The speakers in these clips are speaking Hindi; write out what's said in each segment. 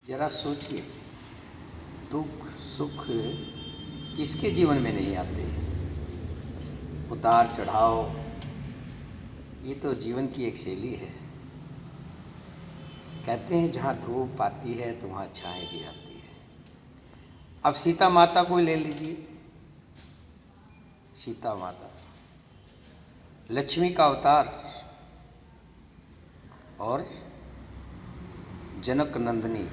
जरा सोचिए, दुख सुख किसके जीवन में नहीं आते? उतार चढ़ाव, ये तो जीवन की एक शैली है। कहते हैं जहाँ धूप आती है तो वहाँ छाएं भी आती है। अब सीता माता को ले लीजिए। सीता माता लक्ष्मी का अवतार और जनक नंदिनी,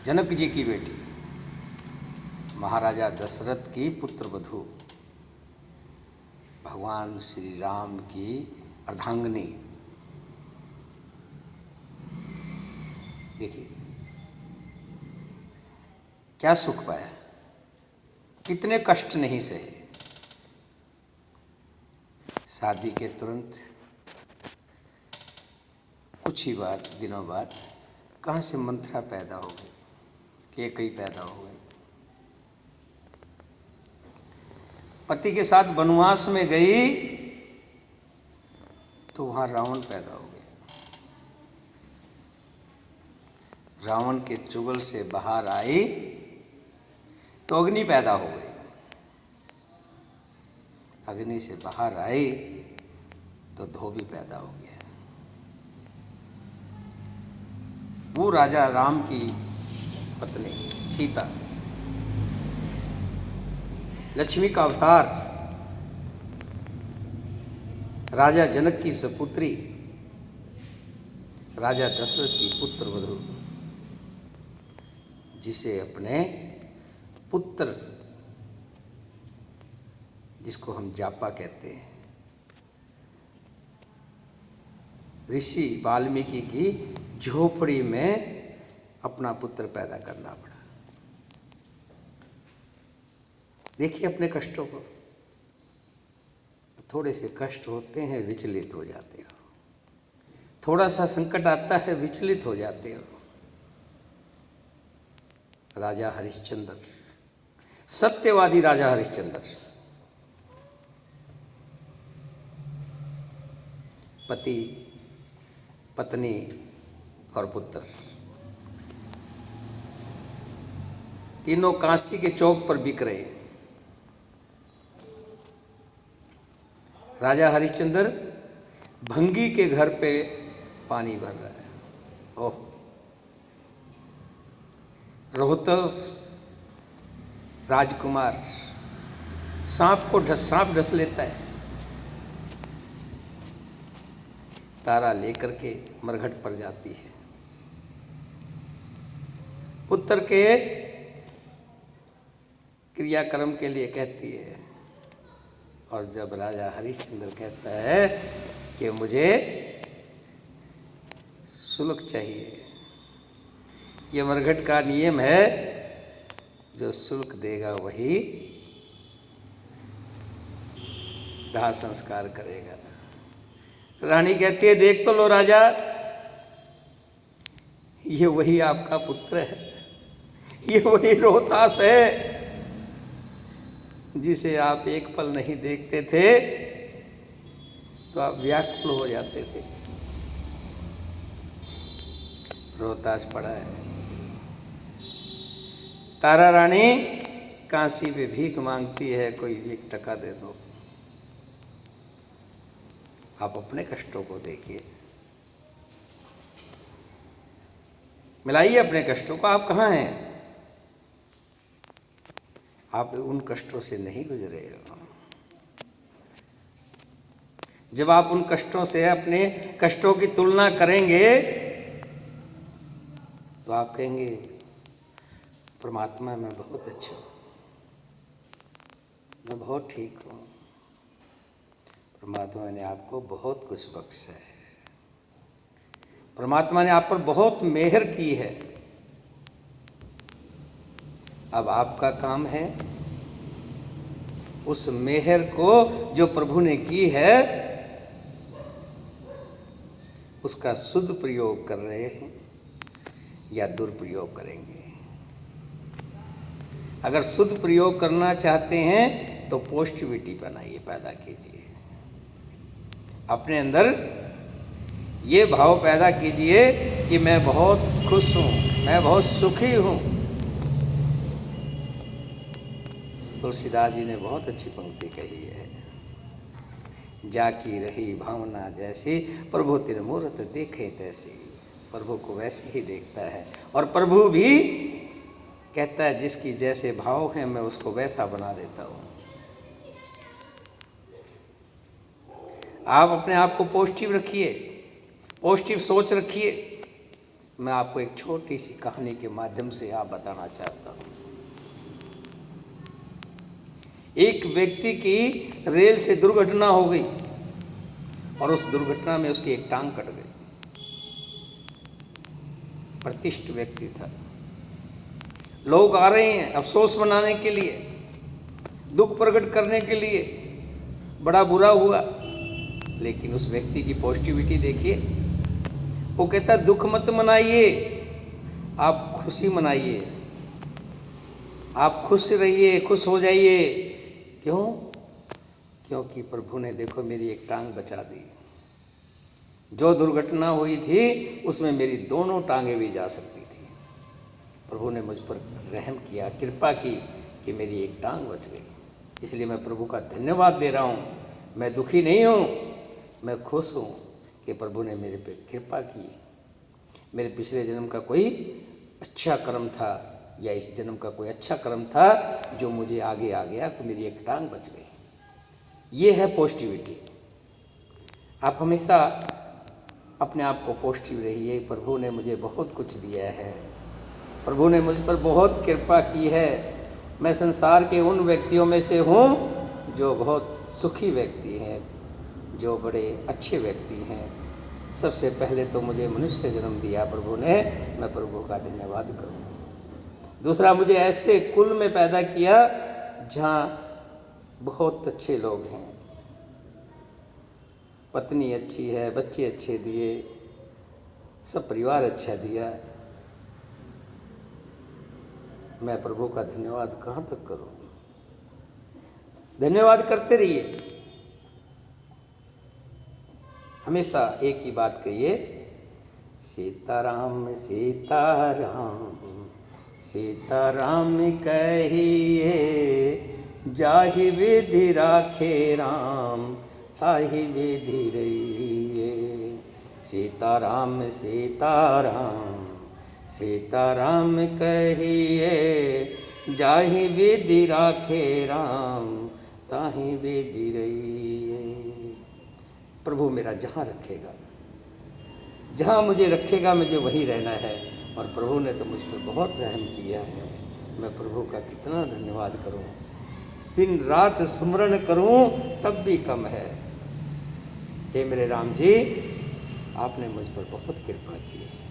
जनक जी की बेटी, महाराजा दशरथ की पुत्र वधू, भगवान श्री राम की अर्धांगिनी। देखिए क्या सुख पाया, कितने कष्ट नहीं सहे। शादी के तुरंत कुछ ही दिनों बाद कहाँ से मंथरा पैदा हो गई, केकई पैदा हो गई। पति के साथ वनवास में गई तो वहां रावण पैदा हो गया। रावण के चुगल से बाहर आई तो अग्नि पैदा हो गई। अग्नि से बाहर आई तो धोबी पैदा हो गया। वो राजा राम की पत्नी सीता, लक्ष्मी का अवतार, राजा जनक की सपुत्री, राजा दशरथ की पुत्र वधू, जिसे अपने पुत्र, जिसको हम जापा कहते हैं, ऋषि वाल्मीकि की झोपड़ी में अपना पुत्र पैदा करना पड़ा। देखिए अपने कष्टों को, थोड़े से कष्ट होते हैं विचलित हो जाते हो, थोड़ा सा संकट आता है विचलित हो जाते हो। राजा हरिश्चंद्र, सत्यवादी राजा हरिश्चंद्र, पति पत्नी और पुत्र तीनों काशी के चौक पर बिक रहे। राजा हरिश्चंद्र भंगी के घर पे पानी भर रहा है। ओह, रोहतस राजकुमार सांप डस लेता है। तारा लेकर के मरघट पर जाती है, पुत्र के क्रियाक्रम के लिए कहती है। और जब राजा हरिश्चंद्र कहता है कि मुझे शुल्क चाहिए, ये मरघट का नियम है, जो शुल्क देगा वही दाह संस्कार करेगा। रानी कहती है देख तो लो राजा, ये वही आपका पुत्र है, ये वही रोहतास है जिसे आप एक पल नहीं देखते थे तो आप व्याकुल हो जाते थे। रोहतास पड़ा है। तारा रानी काशी पे भीख मांगती है, कोई 1 टका दे दो। आप अपने कष्टों को देखिए, मिलाइए अपने कष्टों को। आप कहाँ हैं? आप उन कष्टों से नहीं गुजरे हो। जब आप उन कष्टों से अपने कष्टों की तुलना करेंगे तो आप कहेंगे परमात्मा मैं बहुत अच्छा हूँ, मैं बहुत ठीक हूँ। परमात्मा ने आपको बहुत कुछ बख्शा है, परमात्मा ने आप पर बहुत मेहर की है। अब आपका काम है उस मेहर को जो प्रभु ने की है उसका शुद्ध प्रयोग कर रहे हैं या दुरुपयोग करेंगे। अगर शुद्ध प्रयोग करना चाहते हैं तो पॉजिटिविटी बनाइए, पैदा कीजिए अपने अंदर। ये भाव पैदा कीजिए कि मैं बहुत खुश हूँ, मैं बहुत सुखी हूँ। तुलसीदास जी ने बहुत अच्छी पंक्ति कही है, जाकी रही भावना जैसी, प्रभु तेरे मूरत देखे तैसी। प्रभु को वैसे ही देखता है, और प्रभु भी कहता है जिसकी जैसे भाव है मैं उसको वैसा बना देता हूँ। आप अपने आप को पॉजिटिव रखिए, पॉजिटिव सोच रखिए। मैं आपको एक छोटी सी कहानी के माध्यम से आप बताना चाहता हूँ। एक व्यक्ति की रेल से दुर्घटना हो गई और उस दुर्घटना में उसकी एक टांग कट गई। प्रतिष्ठित व्यक्ति था। लोग आ रहे हैं अफसोस मनाने के लिए, दुख प्रकट करने के लिए। बड़ा बुरा हुआ, लेकिन उस व्यक्ति की पॉजिटिविटी देखिए। वो कहता दुख मत मनाइए, आप खुशी मनाइए, आप खुश रहिए, खुश हो जाइए। क्यों? क्योंकि प्रभु ने देखो मेरी एक टांग बचा दी। जो दुर्घटना हुई थी उसमें मेरी दोनों टांगें भी जा सकती थी। प्रभु ने मुझ पर रहम किया, कृपा की कि मेरी एक टांग बच गई। इसलिए मैं प्रभु का धन्यवाद दे रहा हूँ। मैं दुखी नहीं हूँ, मैं खुश हूँ कि प्रभु ने मेरे पे कृपा की। मेरे पिछले जन्म का कोई अच्छा कर्म था, या इस जन्म का कोई अच्छा कर्म था जो मुझे आगे आ गया, तो मेरी एक टांग बच गई। ये है पॉजिटिविटी। आप हमेशा अपने आप को पॉजिटिव रहिए। प्रभु ने मुझे बहुत कुछ दिया है, प्रभु ने मुझ पर बहुत कृपा की है। मैं संसार के उन व्यक्तियों में से हूँ जो बहुत सुखी व्यक्ति हैं, जो बड़े अच्छे व्यक्ति हैं। सबसे पहले तो मुझे मनुष्य जन्म दिया प्रभु ने, मैं प्रभु का धन्यवाद करूँ। दूसरा, मुझे ऐसे कुल में पैदा किया जहाँ बहुत अच्छे लोग हैं, पत्नी अच्छी है, बच्चे अच्छे दिए, सब परिवार अच्छा दिया। मैं प्रभु का धन्यवाद कहाँ तक करूँ? धन्यवाद करते रहिए। हमेशा एक ही बात कहिए, सीताराम सीताराम सीताराम कहिए, जाहि विधि राखे राम, ताहि विधि रहिए। सीताराम सीताराम सीताराम कहिए, जाहि विधि राखे राम, ताहि विधि रहिए। प्रभु मेरा जहाँ रखेगा, जहाँ मुझे रखेगा मुझे वहीं रहना है। और प्रभु ने तो मुझ पर बहुत रहम किया है। मैं प्रभु का कितना धन्यवाद करूं, दिन रात स्मरण करूं तब भी कम है। हे मेरे राम जी, आपने मुझ पर बहुत कृपा की है।